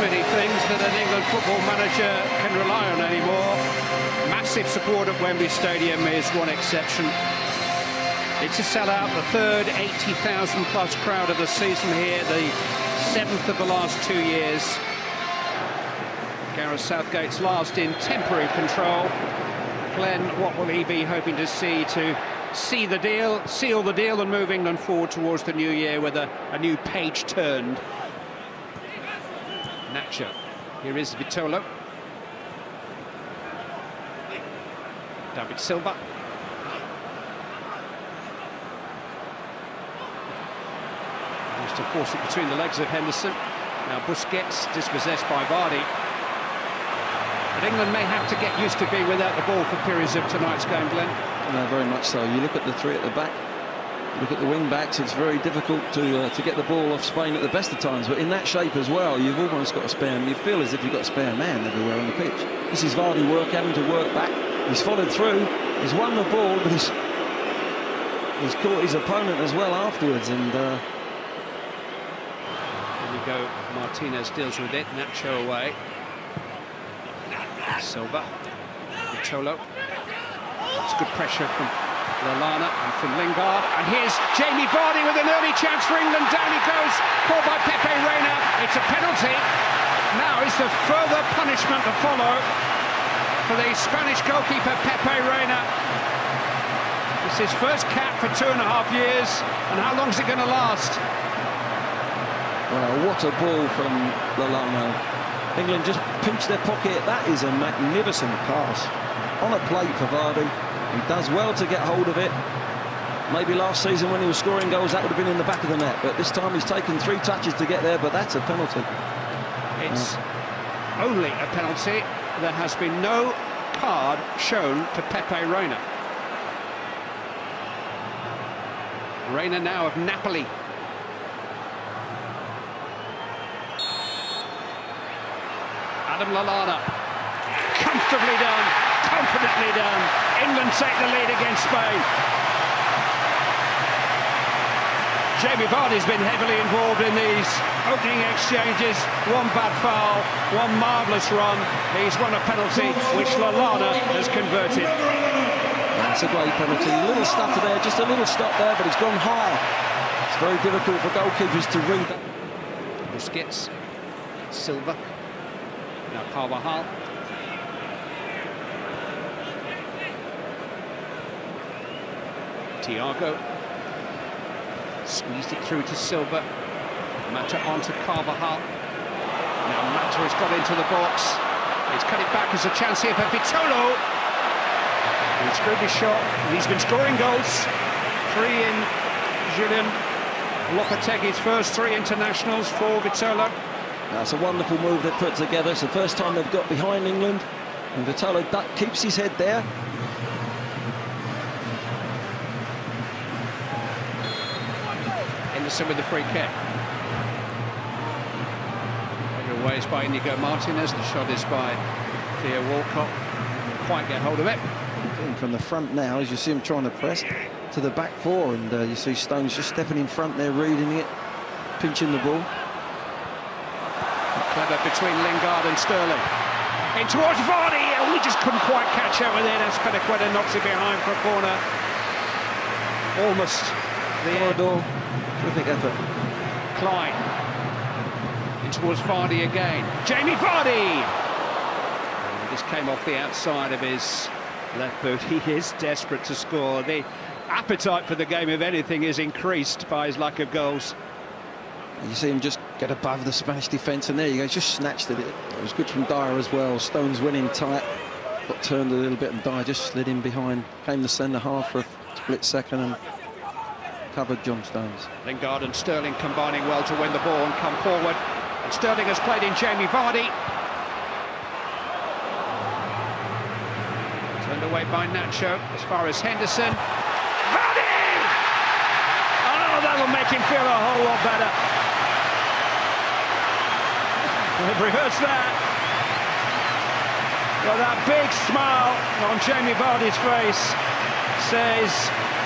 many things that an England football manager can rely on anymore. Massive support at Wembley Stadium is one exception. It's a sellout, the third 80,000 plus crowd of the season here, the 7th of the last 2 years. Gareth Southgate's last in temporary control. Glenn, what will he be hoping to see the deal, seal the deal and move England forward towards the new year with a new page turned? Matcha. Here is Vitolo. David Silva. Used to force it between the legs of Henderson. Now Busquets dispossessed by Vardy. But England may have to get used to being without the ball for periods of tonight's game, Glenn. No, very much so. You look at the three at the back, look at the wing backs, it's very difficult to get the ball off Spain at the best of times, but in that shape as well, you've almost got a spare, you feel as if you've got a spare man everywhere on the pitch. This is Vardy having to work back. He's followed through, he's won the ball, but he's caught his opponent as well afterwards. And here we go, Martinez deals with it, Nacho away. Silva, Vitolo. It's good pressure from Lallana and from Lingard. And here's Jamie Vardy with an early chance for England. Down he goes, called by Pepe Reina. It's a penalty. Now is the further punishment to follow for the Spanish goalkeeper Pepe Reina. It's his first cap for 2.5 years. And how long is it going to last? Well, what a ball from Lallana. England just pinched their pocket. That is a magnificent pass on a plate for Vardy. He does well to get hold of it. Maybe last season when he was scoring goals, that would have been in the back of the net. But this time he's taken 3 touches to get there, but that's a penalty. It's only a penalty. There has been no card shown to Pepe Reina. Reina now of Napoli. Adam Lallana, comfortably done, confidently done. England take the lead against Spain. Jamie Vardy's been heavily involved in these opening exchanges. One bad foul, one marvellous run. He's won a penalty, which Lallana has converted. That's a great penalty. A little stutter there, just a little stop there, but it's gone high. It's very difficult for goalkeepers to read that. Busquets, Silva. Now Carvajal. Thiago. Squeezed it through to Silva. Matcha onto Carvajal. Now Matcha has got into the box. He's cut it back as a chance here for Vitolo. He screwed his shot. He's been scoring goals. 3 in Julian Lopetegui's first 3 internationals for Vitolo. That's a wonderful move they've put together. It's the first time they've got behind England. And Vitolo keeps his head there. Henderson with the free kick. Away is by Inigo Martinez. The shot is by Theo Walcott. Quite get hold of it. From the front now, as you see him trying to press to the back 4. And you see Stones just stepping in front there, reading it, pinching the ball. Clever between Lingard and Sterling. In towards Vardy. Oh, he just couldn't quite catch up with it. Azpilicueta knocks it behind for a corner. Almost the corridor. Terrific effort. Klein. In towards Vardy again. Jamie Vardy! He just came off the outside of his left boot. He is desperate to score. The appetite for the game, if anything, is increased by his lack of goals. You see him just get above the Spanish defence, and there you go, just snatched at it. It was good from Dyer as well. Stones went in tight, got turned a little bit, and Dyer just slid in behind. Came the centre half for a split second and covered John Stones. Lingard and Sterling combining well to win the ball and come forward. And Sterling has played in Jamie Vardy. Turned away by Nacho as far as Henderson. Vardy! Oh, that'll make him feel a whole lot better. We've rehearsed that. Well, that big smile on Jamie Vardy's face says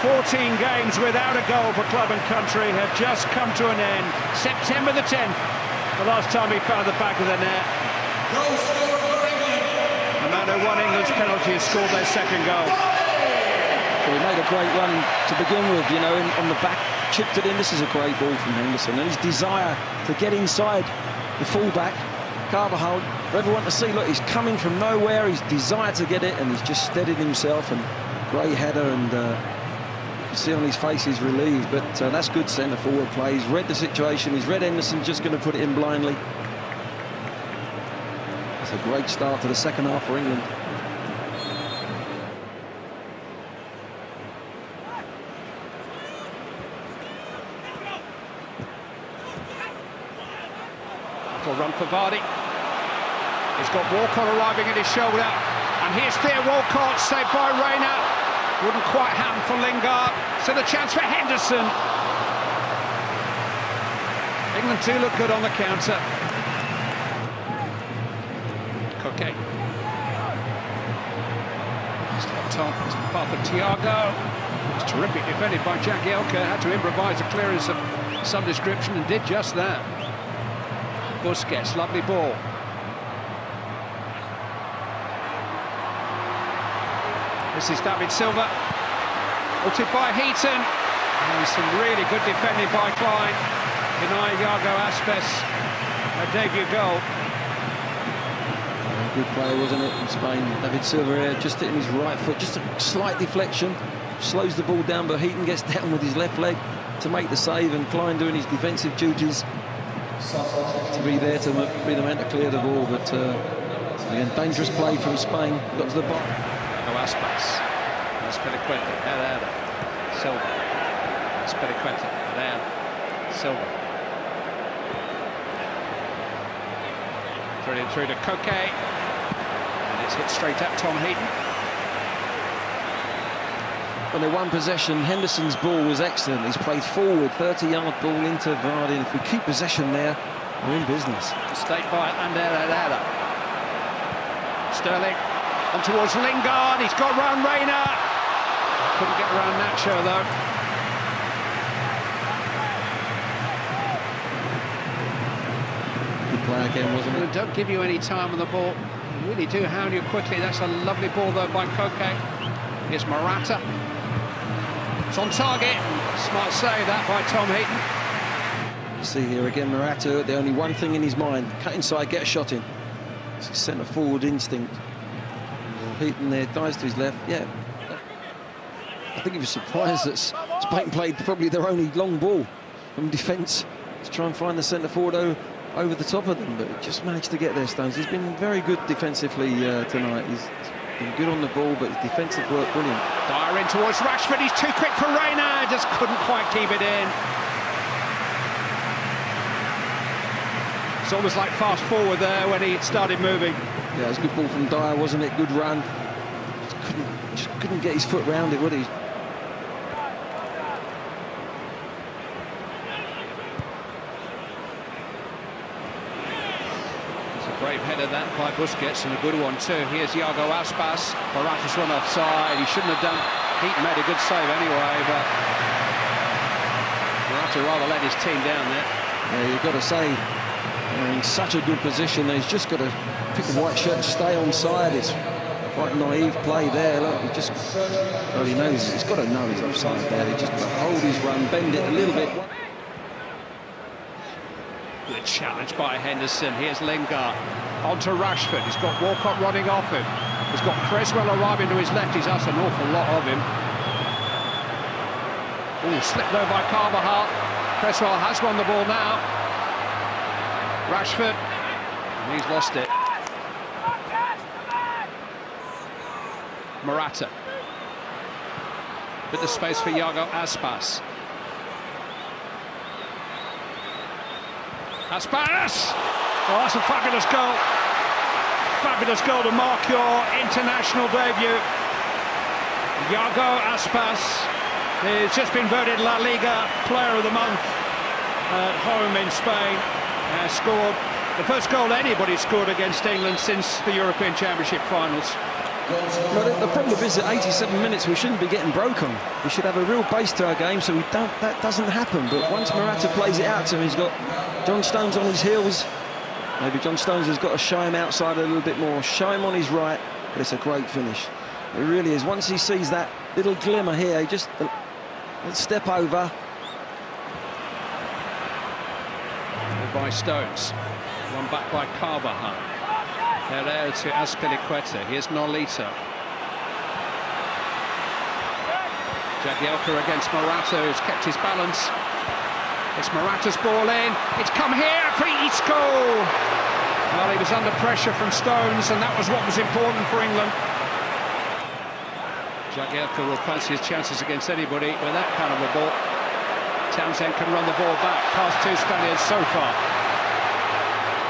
14 games without a goal for club and country have just come to an end. September the 10th. The last time he found the back of the net. The man who won England's penalty has scored their second goal. Well, he made a great run to begin with, you know, on the back, chipped it in. This is a great ball from Henderson, and his desire to get inside the fullback, Carvajal, for everyone to see, look, he's coming from nowhere, his desire to get it, and he's just steadied himself, and great header, and you can see on his face he's relieved, but that's good centre-forward play. He's read the situation, he's read Henderson just going to put it in blindly. It's a great start to the second half for England. Run for Vardy. He's got Walcott arriving at his shoulder, and here's Theo Walcott, saved by Reina. Wouldn't quite happen for Lingard, so the chance for Henderson. England do look good on the counter. Coquet. Stop top, path of Thiago. It's terrific defended by Jagielka. Had to improvise a clearance of some description and did just that. Busquets, lovely ball. This is David Silva. Ulted by Heaton. And some really good defending by Klein. Denying Iago Aspas a debut goal. Good play, wasn't it, in Spain? David Silva here, just hitting his right foot, just a slight deflection. Slows the ball down, but Heaton gets down with his left leg to make the save, and Klein doing his defensive duties to be there to be the man to clear the ball, but again, dangerous play from Spain. Got to the bottom. Aspas, Spilicueta, Herrera, Silva, Spilicueta, Herrera, Silva. Through to Coquet, and it's hit straight at Tom Heaton. When they won possession, Henderson's ball was excellent. He's played forward, 30-yard ball into Vardy, and if we keep possession there, we're in business. Mistake by Ander Herrera. Sterling on towards Lingard. He's got round Reina. Couldn't get around Matcha though. Good play again, wasn't it? They don't give you any time on the ball. They really do hound you quickly. That's a lovely ball though by Coquet. Here's Morata. It's on target. Smart save that by Tom Heaton. You see here again, Morata, the only one thing in his mind, cut inside, get a shot in. It's his centre-forward instinct. Heaton there, dives to his left, yeah. I think he was surprised that Spain played probably their only long ball from defence to try and find the centre-forward over the top of them, but just managed to get there, Stones. He's been very good defensively tonight. He's been good on the ball, but his defensive work brilliant. Dyer in towards Rashford, he's too quick for Reina, just couldn't quite keep it in. It's almost like fast forward there when he started moving. Yeah, it was a good ball from Dyer, wasn't it? Good run. Just couldn't get his foot round it, would he? Brave header that by Busquets, and a good one too. Here's Iago Aspas. Morata's run offside. He shouldn't have done. Heaton made a good save anyway, but Morata rather let his team down there. Yeah, you've got to say, in such a good position, he's just got to pick the white shirt and stay on side. It's quite naive play there. Look, he just, well, he knows, he's got to know he's offside there. He just got to hold his run, bend it a little bit. Good challenge by Henderson. Here's Lingard on to Rashford. He's got Walcott running off him. He's got Cresswell arriving to his left. He's asked an awful lot of him. Oh, slipped though by Carvajal. Cresswell has won the ball now. Rashford, and he's lost it. Morata. With the space for Iago Aspas. Aspas! Oh, that's a fabulous goal. Fabulous goal to mark your international debut. Iago Aspas has just been voted La Liga Player of the Month at home in Spain. Scored the first goal anybody scored against England since the European Championship finals. But the problem is that 87 minutes we shouldn't be getting broke on. We should have a real base to our game, so that doesn't happen. But once Morata plays it out to him, he's got John Stones on his heels. Maybe John Stones has got to show him outside a little bit more, show him on his right. But it's a great finish. It really is. Once he sees that little glimmer here, he just step over. By Stones, one back by Carvajal. Herrera to Azpilicueta. Here's Nolita. Jagielka against Morata, who's kept his balance. It's Morata's ball in. It's come here for Isco. Well, he was under pressure from Stones, and that was what was important for England. Jagielka will fancy his chances against anybody with that kind of a ball. Townsend can run the ball back past two Spaniards so far.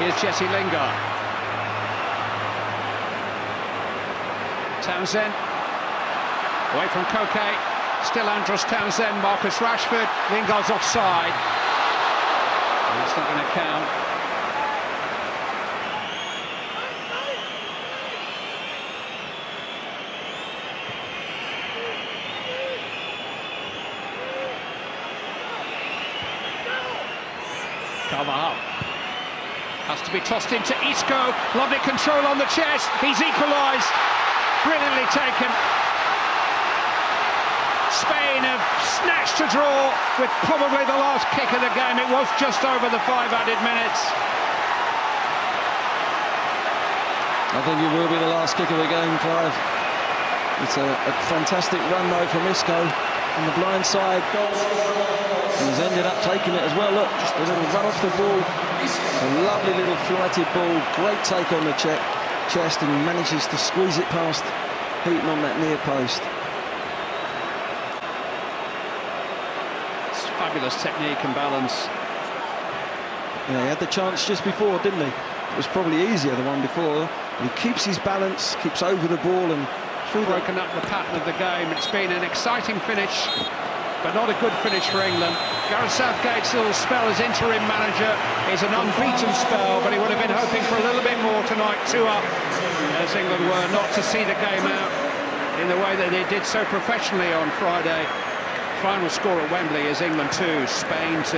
Here's Jesse Lingard. Townsend away from Koke. Still Andros Townsend. Marcus Rashford. Lingard's offside. It's not going to count. Carvajal has to be tossed into Isco. Lovely control on the chest. He's equalised. Brilliantly taken. Spain have snatched a draw with probably the last kick of the game. It was just over the 5 added minutes. I think it will be the last kick of the game, Clive. It's a fantastic run though from Isco on the blind side. He's ended up taking it as well. Look, just a little run off the ball. A lovely little flighted ball. Great take on the chest, and manages to squeeze it past Heaton on that near post. It's fabulous technique and balance. Yeah, he had the chance just before, didn't he? It was probably easier, the one before. He keeps his balance, keeps over the ball, and broken up the pattern of the game. It's been an exciting finish, but not a good finish for England. Gareth Southgate's little spell as interim manager is an unbeaten spell, but he would have been hoping for a little bit more tonight, 2-up, as England were not to see the game out in the way that they did so professionally on Friday. Final score at Wembley is England 2, Spain 2.